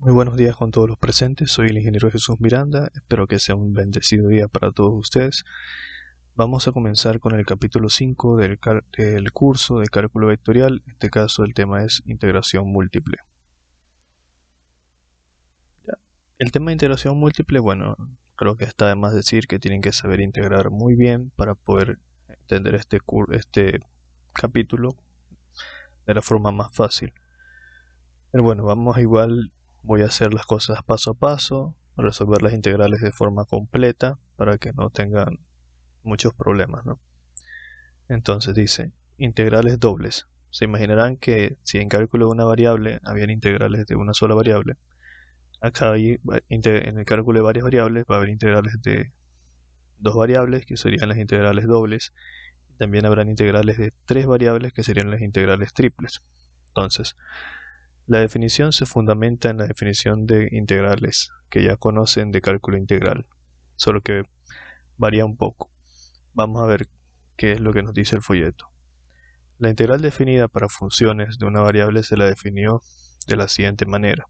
Muy buenos días con todos los presentes, soy el ingeniero Jesús Miranda, espero que sea un bendecido día para todos ustedes. Vamos a comenzar con el capítulo 5 del curso de cálculo vectorial, en este caso el tema es integración múltiple. El tema de integración múltiple, bueno, creo que está de más decir que tienen que saber integrar muy bien para poder entender este capítulo de la forma más fácil. Pero bueno, voy a hacer las cosas paso a paso, resolver las integrales de forma completa para que no tengan muchos problemas, ¿no? Entonces dice, integrales dobles. Se imaginarán que si en cálculo de una variable habían integrales de una sola variable, acá en el cálculo de varias variables va a haber integrales de dos variables, que serían las integrales dobles, y también habrán integrales de tres variables, que serían las integrales triples. Entonces, la definición se fundamenta en la definición de integrales que ya conocen de cálculo integral, solo que varía un poco. Vamos a ver qué es lo que nos dice el folleto. La integral definida para funciones de una variable se la definió de la siguiente manera.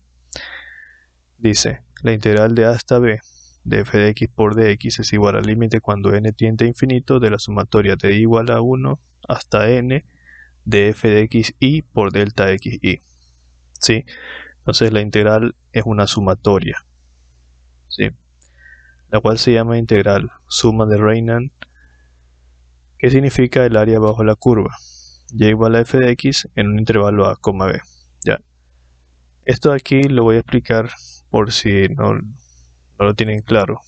Dice, la integral de a hasta b de f de x por dx es igual al límite cuando n tiende a infinito de la sumatoria de igual a 1 hasta n de f de xy por delta xy. ¿Sí? Entonces la integral es una sumatoria, ¿sí? La cual se llama integral suma de Riemann, que significa el área bajo la curva, y igual a f de x en un intervalo a, b. Ya. Esto de aquí lo voy a explicar por si no lo tienen claro.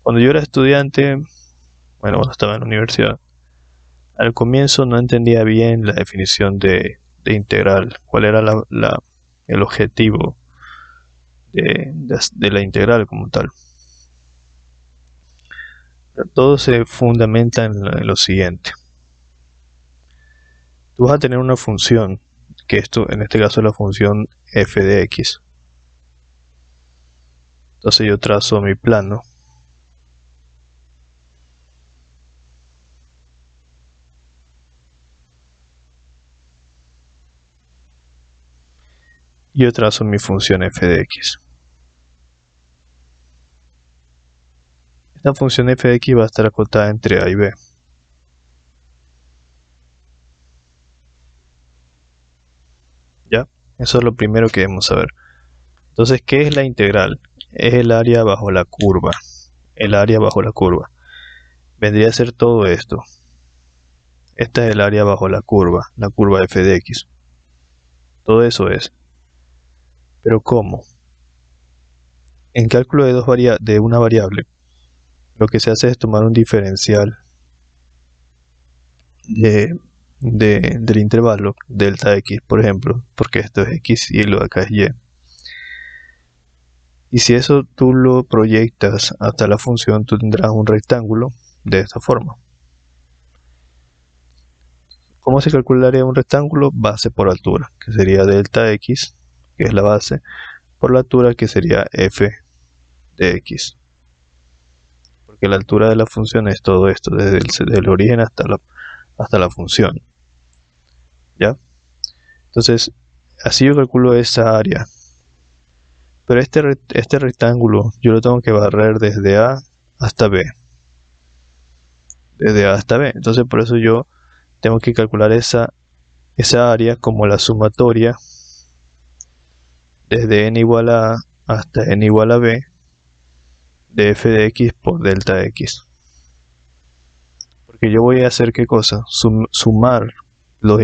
Cuando yo era estudiante, cuando estaba en la universidad, al comienzo no entendía bien la definición de integral, cuál era el objetivo de la integral como tal. Pero todo se fundamenta en lo siguiente. Tú vas a tener una función, que en este caso es la función f de x. Entonces yo trazo mi plano. Yo trazo mi función f de x. Esta función f de x va a estar acotada entre a y b. ¿Ya? Eso es lo primero que debemos saber. Entonces, ¿qué es la integral? Es el área bajo la curva. El área bajo la curva. Vendría a ser todo esto. Esta es el área bajo la curva f de x. Todo eso es. Pero ¿cómo? En cálculo de una variable, lo que se hace es tomar un diferencial del intervalo delta x, por ejemplo, porque esto es x y lo de acá es y. Y si eso tú lo proyectas hasta la función, tú tendrás un rectángulo de esta forma. ¿Cómo se calcularía un rectángulo? Base por altura, que sería delta x, que es la base, por la altura, que sería f de x. Porque la altura de la función es todo esto, desde el origen hasta la función. ¿Ya? Entonces, así yo calculo esa área. Pero este rectángulo yo lo tengo que barrer desde A hasta B. Desde A hasta B. Entonces por eso yo tengo que calcular esa área como la sumatoria desde n igual a A hasta n igual a B de f de x por delta x. Porque yo voy a hacer ¿qué cosa? Sumar los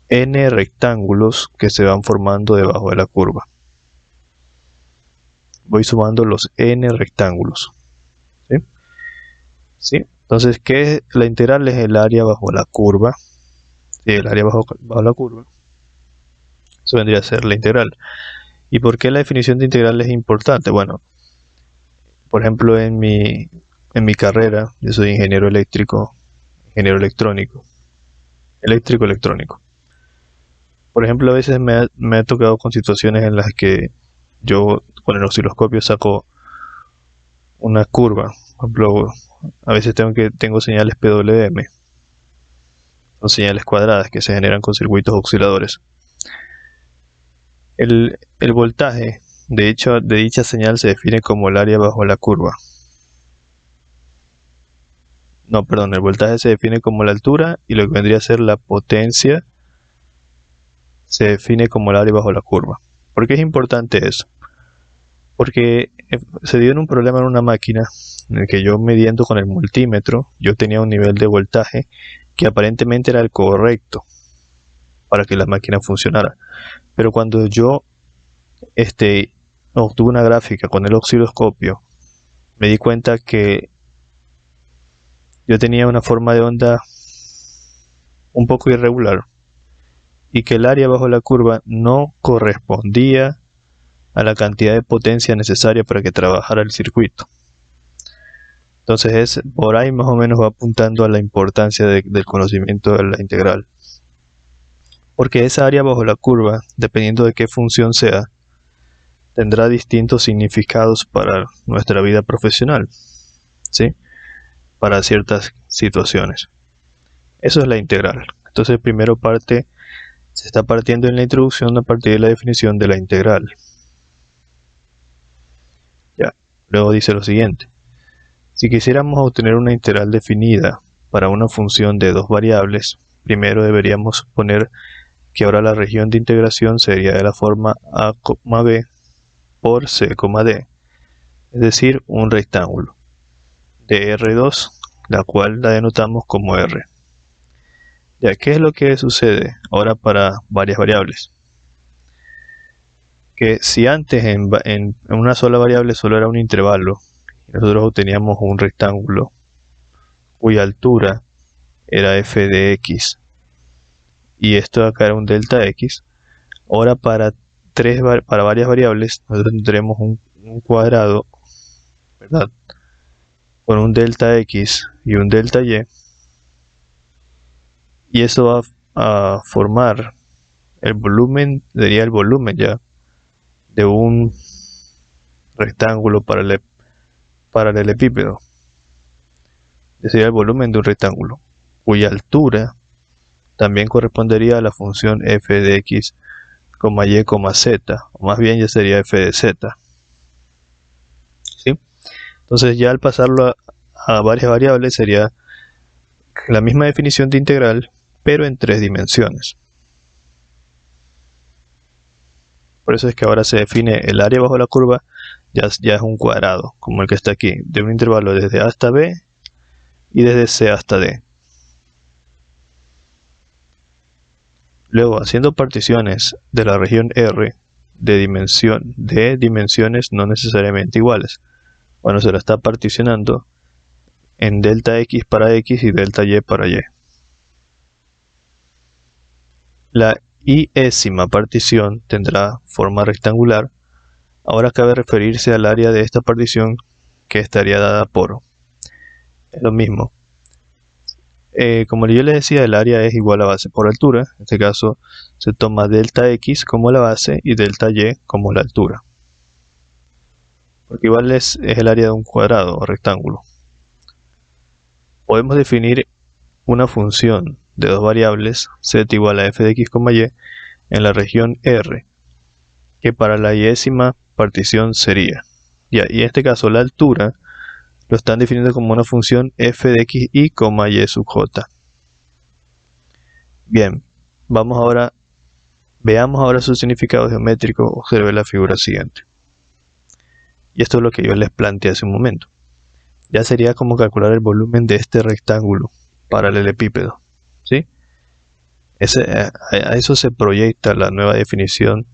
n rectángulos que se van formando debajo de la curva. Voy sumando los n rectángulos. ¿Sí? ¿Sí? Entonces, ¿qué es la integral? Es el área bajo la curva. ¿Sí? El área bajo la curva. Eso vendría a ser la integral. ¿Y por qué la definición de integral es importante? Bueno, por ejemplo, en mi carrera, yo soy ingeniero eléctrico, ingeniero electrónico. Por ejemplo, a veces me ha tocado con situaciones en las que yo con el osciloscopio saco una curva. Por ejemplo, a veces tengo señales PWM. Son señales cuadradas que se generan con circuitos osciladores. El voltaje de dicha señal se define como el área bajo la curva. No, perdón, el voltaje se define como la altura y lo que vendría a ser la potencia se define como el área bajo la curva. ¿Por qué es importante eso? Porque se dio en un problema en una máquina en el que yo, midiendo con el multímetro, yo tenía un nivel de voltaje que aparentemente era el correcto para que la máquina funcionara. Pero cuando yo obtuve una gráfica con el osciloscopio, me di cuenta que yo tenía una forma de onda un poco irregular y que el área bajo la curva no correspondía a la cantidad de potencia necesaria para que trabajara el circuito. Entonces por ahí más o menos va apuntando a la importancia del conocimiento de la integral. Porque esa área bajo la curva, dependiendo de qué función sea, tendrá distintos significados para nuestra vida profesional, ¿sí? Para ciertas situaciones. Eso es la integral. Entonces primero se está partiendo en la introducción a partir de la definición de la integral. Ya. Luego dice lo siguiente. Si quisiéramos obtener una integral definida para una función de dos variables, primero deberíamos suponer que ahora la región de integración sería de la forma a, b por c, d, es decir, un rectángulo de R2, la cual la denotamos como R. Ya, ¿qué es lo que sucede ahora para varias variables? Que si antes en una sola variable solo era un intervalo, y nosotros obteníamos un rectángulo cuya altura era f de x, y esto acá era un delta x, ahora para varias variables nosotros tendremos un cuadrado, ¿verdad?, con un delta x y un delta y eso va a formar el volumen, sería el volumen ya de un rectángulo paralelepípedo. Sería el volumen de un rectángulo cuya altura también correspondería a la función f de x, y, z, o más bien ya sería f de z. ¿Sí? Entonces ya al pasarlo a varias variables sería la misma definición de integral, pero en 3 dimensiones. Por eso es que ahora se define el área bajo la curva, ya es un cuadrado, como el que está aquí, de un intervalo desde a hasta b y desde c hasta d. Luego, haciendo particiones de la región R de dimensiones no necesariamente iguales. Bueno, se la está particionando en delta x para x y delta y para y. La iésima partición tendrá forma rectangular. Ahora cabe referirse al área de esta partición, que estaría dada por, es lo mismo. Como yo les decía, el área es igual a base por altura. En este caso se toma delta x como la base y delta y como la altura, porque igual es el área de un cuadrado o rectángulo. Podemos definir una función de dos variables, z igual a f de x, y, en la región R, que para la iésima partición sería, y en este caso la altura lo están definiendo como una función f de x y, y sub j. Bien, veamos ahora su significado geométrico. Observe la figura siguiente. Y esto es lo que yo les planteé hace un momento. Ya sería como calcular el volumen de este rectángulo paralelepípedo, ¿sí? A eso se proyecta la nueva definición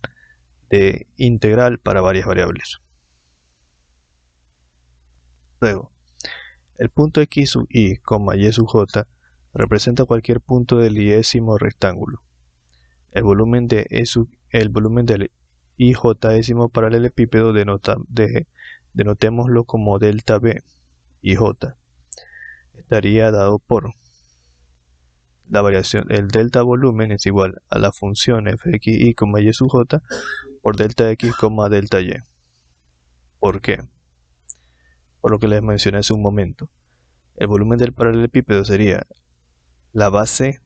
de integral para varias variables. Luego, el punto x sub y, y sub j representa cualquier punto del iésimo rectángulo. El volumen del ijésimo paralelepípedo denotémoslo como delta b ij. Estaría dado por la variación, el delta volumen es igual a la función f de x y, y sub j por delta x, delta y. ¿Por qué? Por lo que les mencioné hace un momento. El volumen del paralelepípedo sería la base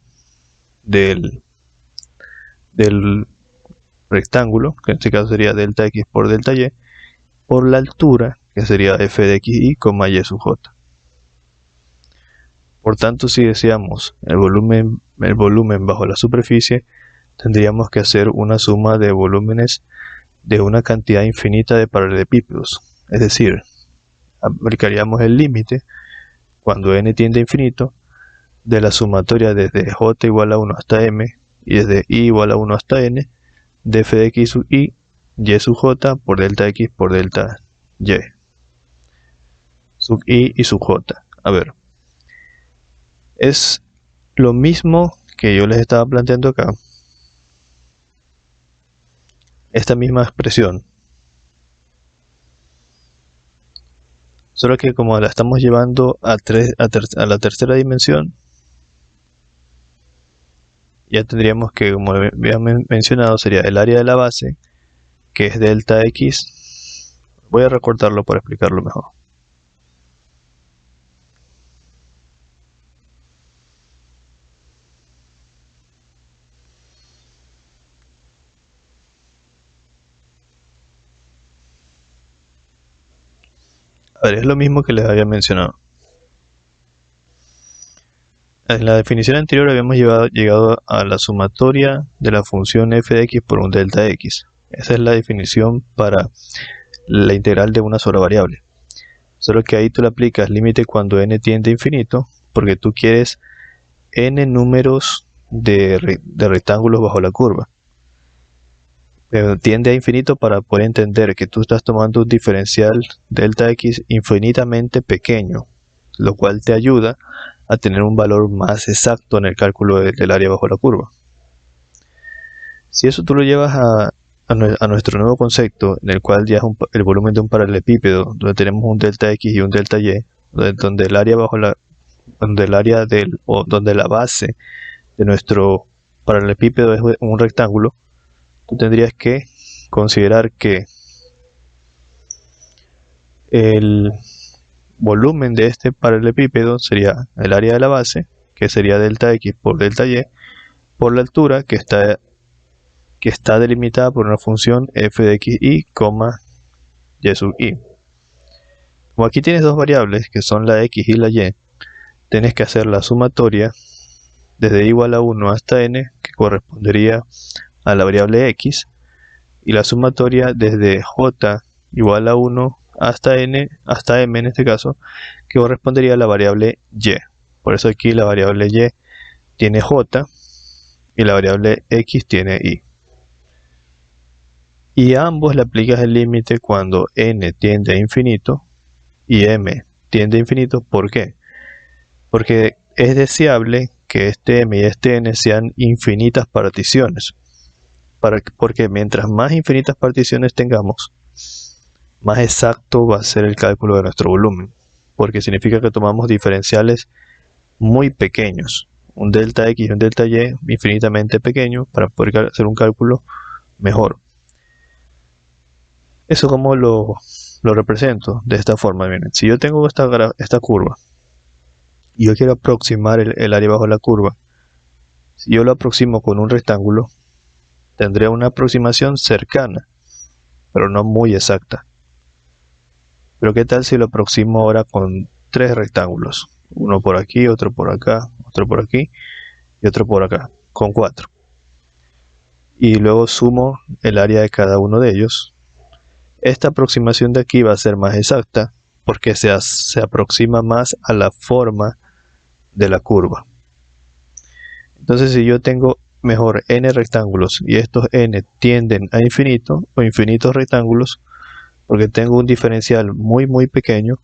del rectángulo, que en este caso sería delta x por delta y, por la altura, que sería f de xy, y sub j. Por tanto, si deseamos el volumen bajo la superficie, tendríamos que hacer una suma de volúmenes de una cantidad infinita de paralelepípedos. Es decir, aplicaríamos el límite cuando n tiende a infinito de la sumatoria desde j igual a 1 hasta m y desde i igual a 1 hasta n de f de x sub y sub j por delta x por delta y sub i y sub j. A ver, es lo mismo que yo les estaba planteando acá, esta misma expresión, solo que como la estamos llevando a la tercera dimensión, ya tendríamos que, como había mencionado, sería el área de la base, que es delta x. Voy a recortarlo para explicarlo mejor. A ver, es lo mismo que les había mencionado. En la definición anterior habíamos llegado a la sumatoria de la función f de x por un delta x. Esa es la definición para la integral de una sola variable. Solo que ahí tú le aplicas límite cuando n tiende a infinito, porque tú quieres n números de rectángulos bajo la curva. Pero tiende a infinito para poder entender que tú estás tomando un diferencial delta x infinitamente pequeño, lo cual te ayuda a tener un valor más exacto en el cálculo del área bajo la curva. Si eso tú lo llevas a nuestro nuevo concepto, en el cual ya es el volumen de un paralelepípedo, donde tenemos un delta x y un delta y, donde la base de nuestro paralelepípedo es un rectángulo, tú tendrías que considerar que el volumen de este paralelepípedo sería el área de la base, que sería delta x por delta y, por la altura, que está delimitada por una función f de xy, y sub i. Como aquí tienes dos variables, que son la x y la y, tienes que hacer la sumatoria desde i igual a 1 hasta n, que correspondería a la variable x, y la sumatoria desde j igual a 1 hasta n, hasta m en este caso, que correspondería a la variable y. Por eso aquí la variable y tiene j y la variable x tiene i. Y a ambos le aplicas el límite cuando n tiende a infinito y m tiende a infinito. ¿Por qué? Porque es deseable que este m y este n sean infinitas particiones. Porque mientras más infinitas particiones tengamos, más exacto va a ser el cálculo de nuestro volumen, porque significa que tomamos diferenciales muy pequeños, un delta x y un delta y infinitamente pequeño, para poder hacer un cálculo mejor. Eso como lo represento de esta forma. Miren, si yo tengo esta curva y yo quiero aproximar el área bajo la curva, si yo lo aproximo con un rectángulo, tendré una aproximación cercana, pero no muy exacta. Pero ¿qué tal si lo aproximo ahora con tres rectángulos? Uno por aquí, otro por acá, otro por aquí y otro por acá, con 4. Y luego sumo el área de cada uno de ellos. Esta aproximación de aquí va a ser más exacta porque se aproxima más a la forma de la curva. Entonces, si yo tengo mejor n rectángulos y estos n tienden a infinito o infinitos rectángulos, porque tengo un diferencial muy pequeño,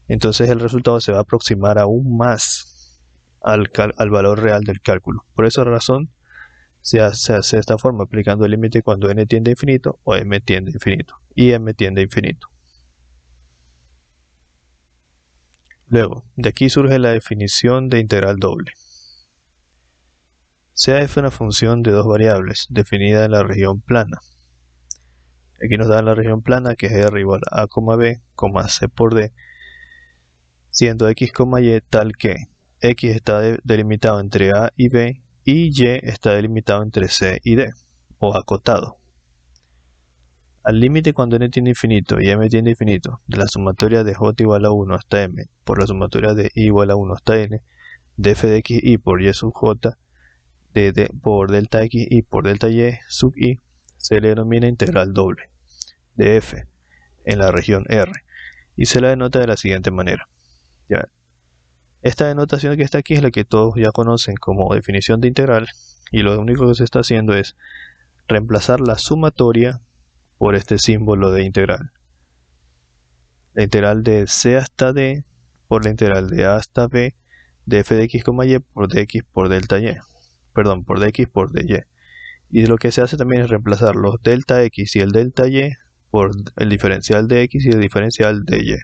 entonces el resultado se va a aproximar aún más al valor real del cálculo. Por esa razón se hace de esta forma, aplicando el límite cuando n tiende a infinito o m tiende a infinito y m tiende a infinito. Luego, de aquí surge la definición de integral doble. Sea f una función de dos variables definida en la región plana. Aquí nos da la región plana, que es r igual a a, b, c por d, siendo x, y tal que x está delimitado entre a y b y y está delimitado entre c y d, o acotado. Al límite cuando n tiende a infinito y m tiende a infinito de la sumatoria de j igual a 1 hasta m por la sumatoria de i igual a 1 hasta n de f de x y por y sub j por delta x y por delta y sub i se le denomina integral doble de f en la región R y se la denota de la siguiente manera. Ya. Esta denotación que está aquí es la que todos ya conocen como definición de integral y lo único que se está haciendo es reemplazar la sumatoria por este símbolo de integral. La integral de c hasta d por la integral de a hasta b de f de x, y por dx por delta y. Perdón, por dx por dy. Y lo que se hace también es reemplazar los delta x y el delta y por el diferencial de x y el diferencial de y.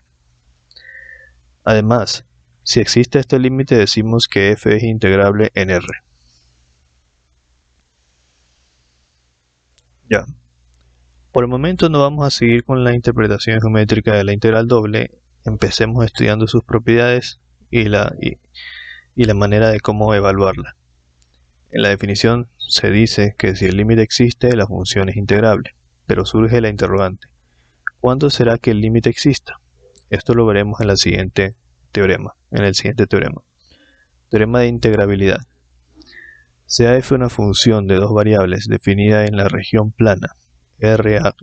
Además, si existe este límite decimos que f es integrable en R. Ya. Por el momento no vamos a seguir con la interpretación geométrica de la integral doble. Empecemos estudiando sus propiedades y la manera de cómo evaluarla. En la definición se dice que si el límite existe, la función es integrable. Pero surge la interrogante: ¿cuándo será que el límite exista? Esto lo veremos en el siguiente teorema. Teorema de integrabilidad. Sea f una función de dos variables definida en la región plana R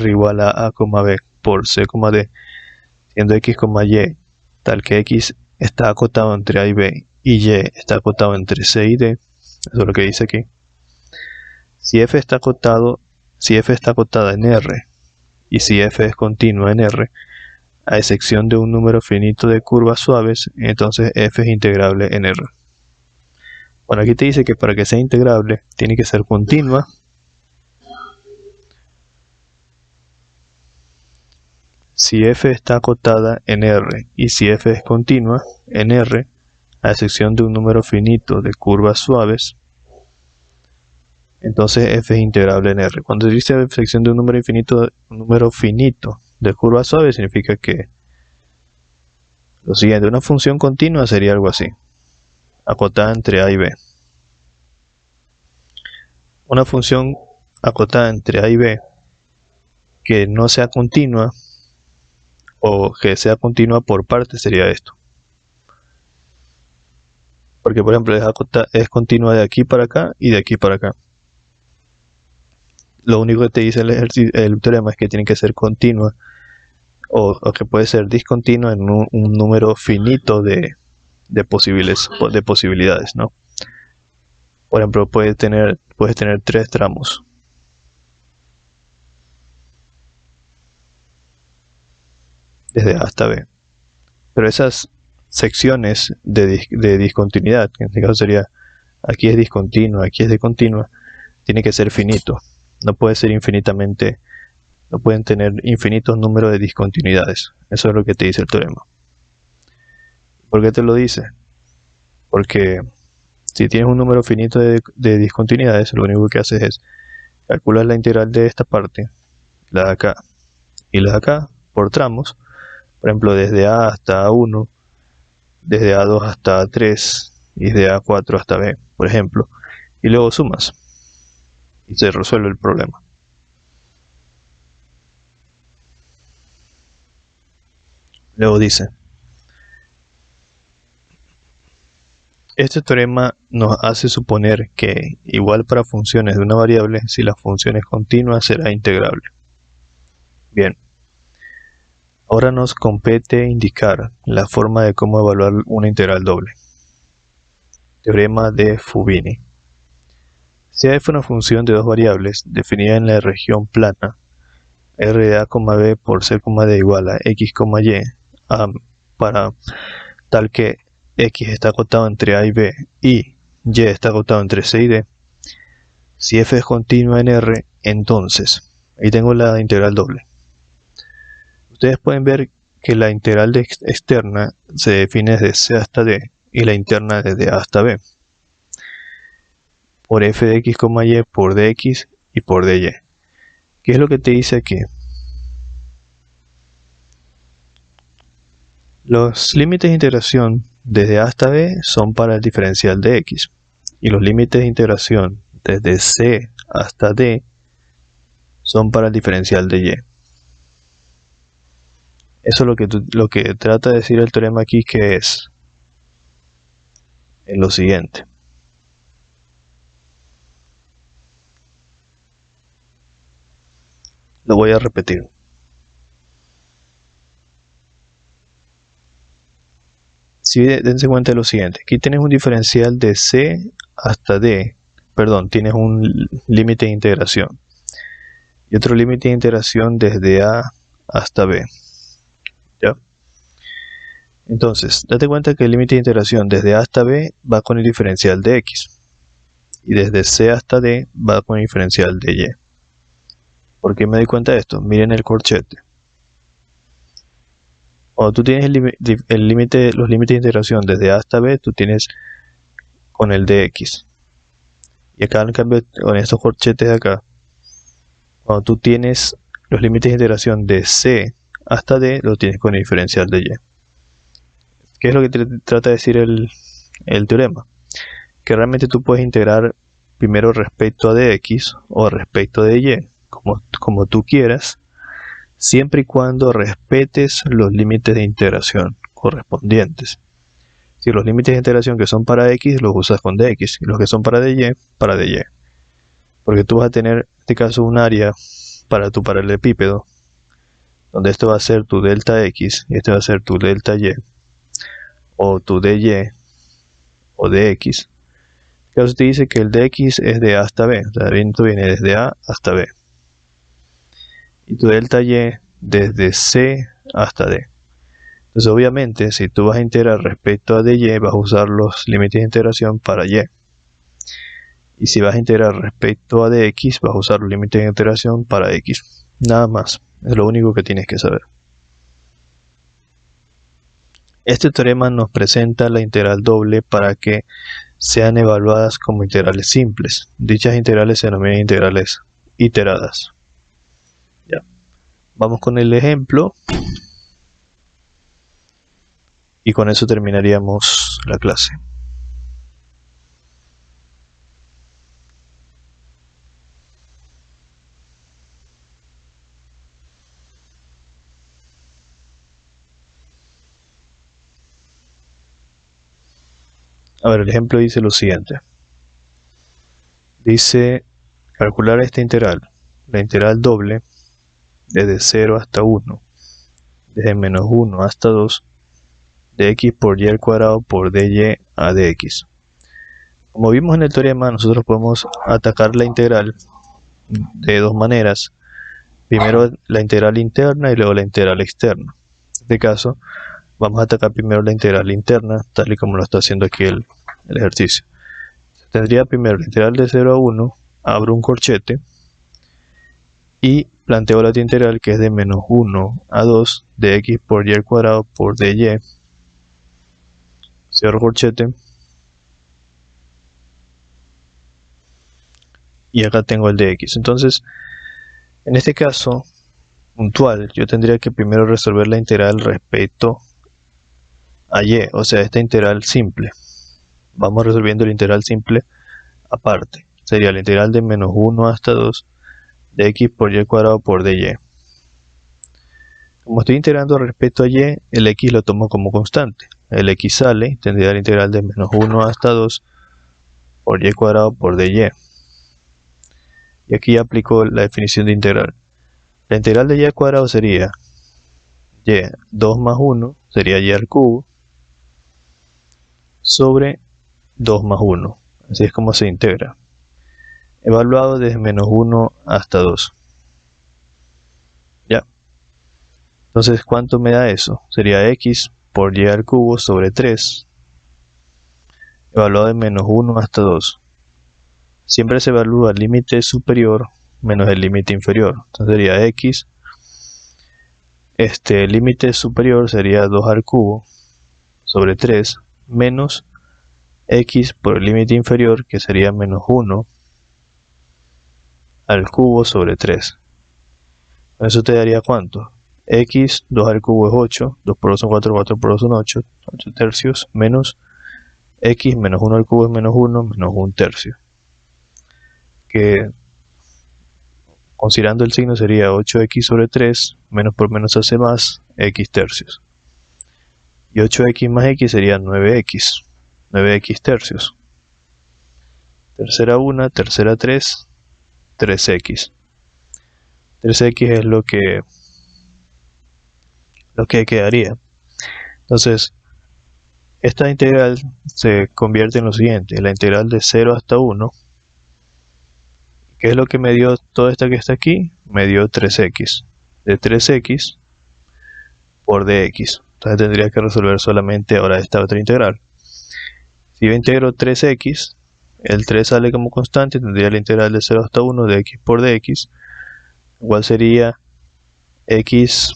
igual a b por c, d, siendo x, y, tal que x está acotado entre a y b y está acotado entre c y d. Eso es lo que dice aquí. Si f está acotada en R y si f es continua en R, a excepción de un número finito de curvas suaves, entonces f es integrable en R. Bueno, aquí te dice que para que sea integrable tiene que ser continua si f está acotada en R y si f es continua en R, a excepción de un número finito de curvas suaves, entonces f es integrable en R. Cuando dice a excepción de un número finito de curvas suaves, significa que lo siguiente: una función continua sería algo así, acotada entre a y b. Una función acotada entre a y b que no sea continua o que sea continua por partes sería esto. Porque por ejemplo es continua de aquí para acá y de aquí para acá. Lo único que te dice el teorema es que tiene que ser continua o que puede ser discontinua en un número finito de posibilidades, ¿no? Por ejemplo, puedes tener 3 tramos. Desde A hasta B. Pero esas secciones de discontinuidad, que en este caso sería aquí es discontinua, aquí es discontinua, tiene que ser finito. No puede ser infinitamente, no pueden tener infinitos números de discontinuidades. Eso es lo que te dice el teorema. ¿Por qué te lo dice? Porque si tienes un número finito de discontinuidades, lo único que haces es calcular la integral de esta parte, la de acá y la de acá, por tramos. Por ejemplo, desde A hasta A1, desde A2 hasta A3 y desde A4 hasta B, por ejemplo. Y luego sumas y se resuelve el problema. Luego dice: este teorema nos hace suponer que, igual para funciones de una variable, si la función es continua será integrable. Bien. Ahora nos compete indicar la forma de cómo evaluar una integral doble. Teorema de Fubini. Si f es una función de dos variables definida en la región plana R de A, B por C, D igual a X, Y, para tal que X está acotado entre A y B y Y está acotado entre C y D, si f es continua en R, entonces, ahí tengo la integral doble. Ustedes pueden ver que la integral externa se define desde C hasta D y la interna desde A hasta B. Por f de x, y, por dx y por dy. ¿Qué es lo que te dice aquí? Los límites de integración desde A hasta B son para el diferencial de x. Y los límites de integración desde C hasta D son para el diferencial de y. Eso es lo que trata de decir el teorema aquí, que es lo siguiente. Lo voy a repetir. Si dense cuenta de lo siguiente, aquí tienes un diferencial de c hasta d, perdón, tienes un límite de integración y otro límite de integración desde a hasta b. ¿Ya? Entonces, date cuenta que el límite de integración desde a hasta b va con el diferencial de x y desde c hasta d va con el diferencial de y. ¿Por qué me doy cuenta de esto? Miren el corchete. Cuando tú tienes los límites de integración desde a hasta b, tú tienes con el de x. Y acá, en cambio, con estos corchetes de acá, cuando tú tienes los límites de integración de c hasta d, lo tienes con el diferencial de y. ¿Qué es lo que trata de decir el teorema? Que realmente tú puedes integrar primero respecto a dx o respecto de y, como tú quieras, siempre y cuando respetes los límites de integración correspondientes. Si los límites de integración que son para x los usas con dx y los que son para dy, para dy. Porque tú vas a tener, en este caso, un área para tu paralelepípedo, donde esto va a ser tu delta x y este va a ser tu delta y, o tu dy, o dx. En este caso te dice que el dx es de a hasta b, o sea, el viento viene desde a hasta b. Y tu delta y desde c hasta d. Entonces, obviamente, si tú vas a integrar respecto a dy, vas a usar los límites de integración para y. Y si vas a integrar respecto a dx, vas a usar los límites de integración para x. Nada más, es lo único que tienes que saber. Este teorema nos presenta la integral doble para que sean evaluadas como integrales simples. Dichas integrales se denominan integrales iteradas. Ya. Vamos con el ejemplo. Y con eso terminaríamos la clase. A ver, el ejemplo dice lo siguiente. Dice calcular esta integral, la integral doble, desde 0 hasta 1, desde menos 1 hasta 2, de x por y al cuadrado por dy a dx. Como vimos en el teorema, nosotros podemos atacar la integral de dos maneras. Primero la integral interna y luego la integral externa. En este caso, vamos a atacar primero la integral interna, tal y como lo está haciendo aquí el ejercicio. Tendría primero la integral de 0 a 1, abro un corchete y planteo la otra integral, que es de menos 1 a 2 de x por y al cuadrado por dy. Cierro corchete. Y acá tengo el de x. Entonces, en este caso puntual, yo tendría que primero resolver la integral respecto a y, o sea, esta integral simple. Vamos resolviendo la integral simple aparte. Sería la integral de menos 1 hasta 2 de x por y al cuadrado por dy. Como estoy integrando respecto a y, el x lo tomo como constante. El x sale, tendría la integral de menos 1 hasta 2 por y al cuadrado por dy. Y aquí aplico la definición de integral. La integral de y al cuadrado sería y 2 más 1, sería y al cubo, sobre 2 más 1. Así es como se integra. Evaluado desde menos 1 hasta 2. Ya. Entonces, ¿cuánto me da eso? Sería x por y al cubo sobre 3. Evaluado de menos 1 hasta 2. Siempre se evalúa el límite superior menos el límite inferior. Entonces sería x. El límite superior sería 2 al cubo sobre 3 menos x por el límite inferior, que sería menos 1 al cubo sobre 3. Eso te daría ¿cuánto? X, 2 al cubo es 8, 2 por 2 son 4, 4 por 2 son 8, 8 tercios, menos x menos 1 al cubo es menos 1, menos 1 tercio. Que considerando el signo sería 8x sobre 3, menos por menos hace más, x tercios. Y 8x más x sería 9x, 9x tercios. Tercera 1, tercera 3, 3x. 3x es lo que quedaría. Entonces, esta integral se convierte en lo siguiente, la integral de 0 hasta 1. ¿Qué es lo que me dio toda esta que está aquí? Me dio 3x. De 3x por dx. Entonces tendría que resolver solamente ahora esta otra integral. Si yo integro 3x, el 3 sale como constante, tendría la integral de 0 hasta 1 de x por dx, igual sería x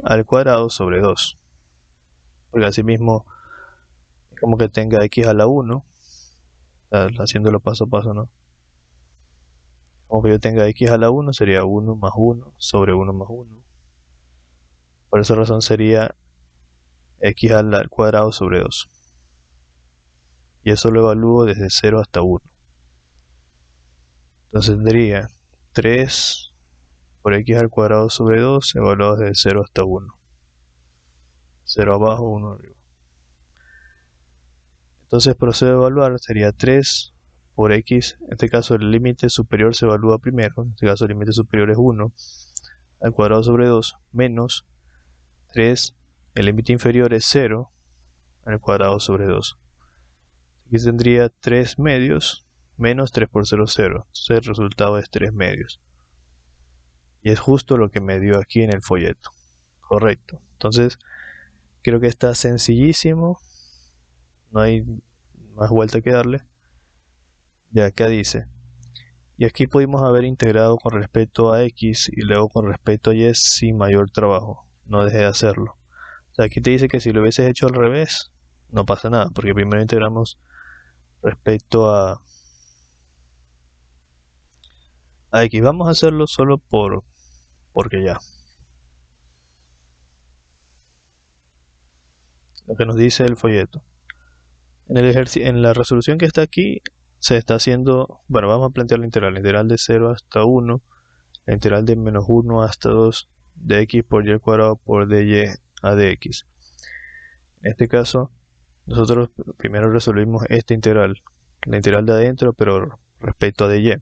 al cuadrado sobre 2. Porque así mismo es como que tenga x a la 1, haciéndolo paso a paso, ¿no? Como que yo tenga x a la 1 sería 1 más 1 sobre 1 más 1. Por esa razón sería x al cuadrado sobre 2. Y eso lo evalúo desde 0 hasta 1. Entonces tendría 3 por x al cuadrado sobre 2 evaluado desde 0 hasta 1. 0 abajo, 1 arriba. Entonces procedo a evaluar, sería 3 por x, en este caso el límite superior se evalúa primero, en este caso el límite superior es 1 al cuadrado sobre 2 menos 3, el límite inferior es 0 al cuadrado sobre 2. Aquí tendría 3 medios menos 3 por 0, 0. Entonces el resultado es 3 medios. Y es justo lo que me dio aquí en el folleto. Correcto. Entonces creo que está sencillísimo. No hay más vuelta que darle. Ya acá dice. Y aquí pudimos haber integrado con respecto a x y luego con respecto a y sin mayor trabajo. No dejé de hacerlo. O sea, aquí te dice que si lo hubieses hecho al revés, no pasa nada. Porque primero integramos respecto a x. Vamos a hacerlo solo porque ya. Lo que nos dice el folleto. En la resolución que está aquí se está haciendo, bueno, vamos a plantear la integral de 0 hasta 1, la integral de menos 1 hasta 2 de x por y al cuadrado por dy a dx. En este caso, nosotros primero resolvimos esta integral, la integral de adentro, pero respecto a dy.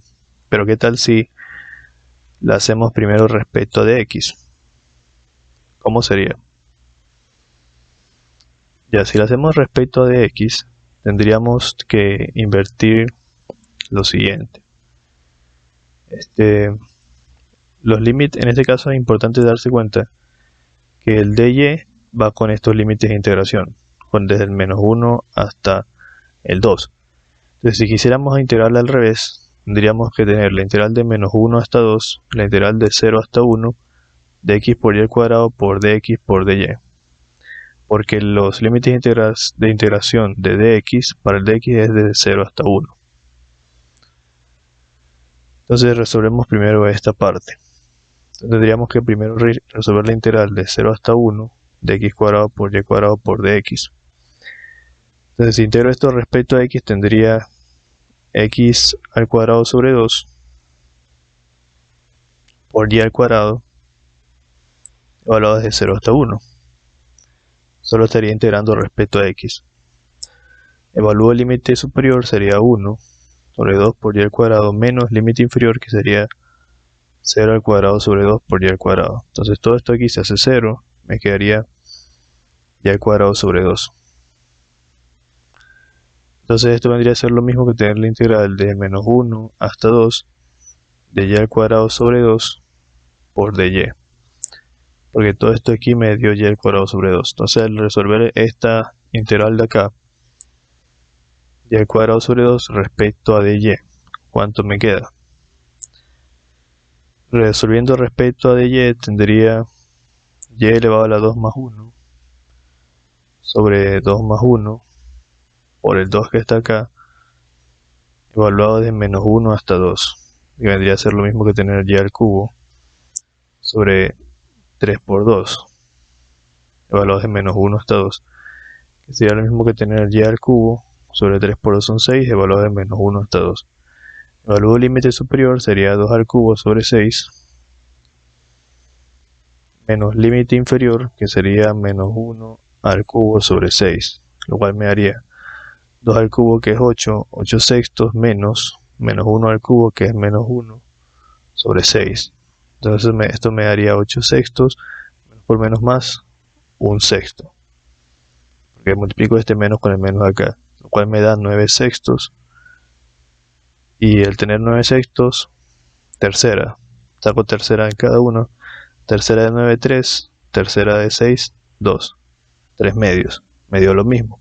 Pero ¿qué tal si la hacemos primero respecto a dx? ¿Cómo sería? Ya, si la hacemos respecto a dx, tendríamos que invertir lo siguiente. Los límites, en este caso es importante darse cuenta que el dy va con estos límites de integración, desde el menos 1 hasta el 2. Entonces, si quisiéramos integrarla al revés, tendríamos que tener la integral de menos 1 hasta 2, la integral de 0 hasta 1, de x por y al cuadrado por dx por dy. Porque los límites de integración de dx para el dx es de 0 hasta 1. Entonces resolvemos primero esta parte. Entonces tendríamos que primero resolver la integral de 0 hasta 1 de x cuadrado por y cuadrado por dx. Entonces si integro esto respecto a x tendría x al cuadrado sobre 2 por y al cuadrado evaluado desde 0 hasta 1. Solo estaría integrando respecto a x. Evalúo el límite superior, sería 1 sobre 2 por y al cuadrado menos límite inferior, que sería 0 al cuadrado sobre 2 por y al cuadrado. Entonces todo esto aquí se hace 0, me quedaría y al cuadrado sobre 2. Entonces esto vendría a ser lo mismo que tener la integral de menos 1 hasta 2 de y al cuadrado sobre 2 por dy. Porque todo esto aquí me dio y al cuadrado sobre 2. Entonces al resolver esta integral de acá, y al cuadrado sobre 2 respecto a dy, ¿cuánto me queda? Resolviendo respecto a dy tendría y elevado a la 2 más 1 sobre 2 más 1 por el 2 que está acá, evaluado de menos 1 hasta 2. Y vendría a ser lo mismo que tener y al cubo sobre 3 por 2, evaluado de menos 1 hasta 2. Que sería lo mismo que tener y al cubo sobre 3 por 2 son 6, evaluado de menos 1 hasta 2. Evalúo el límite superior, sería 2 al cubo sobre 6, menos límite inferior, que sería menos 1 al cubo sobre 6, lo cual me daría 2 al cubo, que es 8 sextos, menos 1 al cubo, que es menos 1 sobre 6. Entonces esto me daría 8 sextos, menos por menos más, 1 sexto. Porque multiplico este menos con el menos acá, lo cual me da 9 sextos. Y el tener 9 sextos, tercera, saco tercera en cada uno, tercera de 9, 3, tercera de 6, 2, 3 medios, medio lo mismo.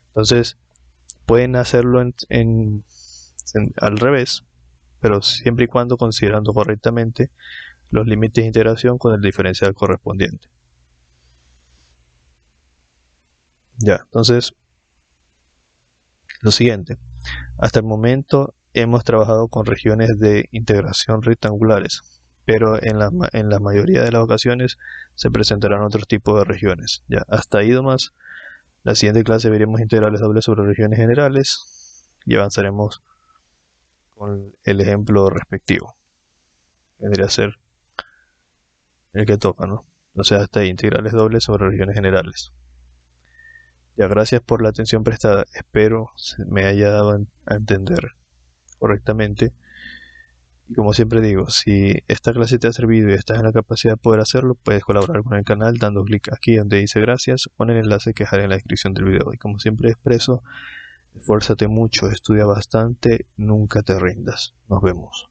Entonces pueden hacerlo al revés, pero siempre y cuando considerando correctamente los límites de integración con el diferencial correspondiente. Ya, entonces, lo siguiente. Hasta el momento hemos trabajado con regiones de integración rectangulares, pero en la mayoría de las ocasiones se presentarán otros tipos de regiones. Ya, hasta ahí nomás. La siguiente clase veremos integrales dobles sobre regiones generales y avanzaremos con el ejemplo respectivo. Vendría a ser el que toca, ¿no? O sea, hasta ahí, integrales dobles sobre regiones generales. Ya, gracias por la atención prestada. Espero me haya dado a entender correctamente. Y como siempre digo, si esta clase te ha servido y estás en la capacidad de poder hacerlo, puedes colaborar con el canal dando clic aquí donde dice gracias o en el enlace que dejaré en la descripción del video. Y como siempre expreso, esfuérzate mucho, estudia bastante, nunca te rindas. Nos vemos.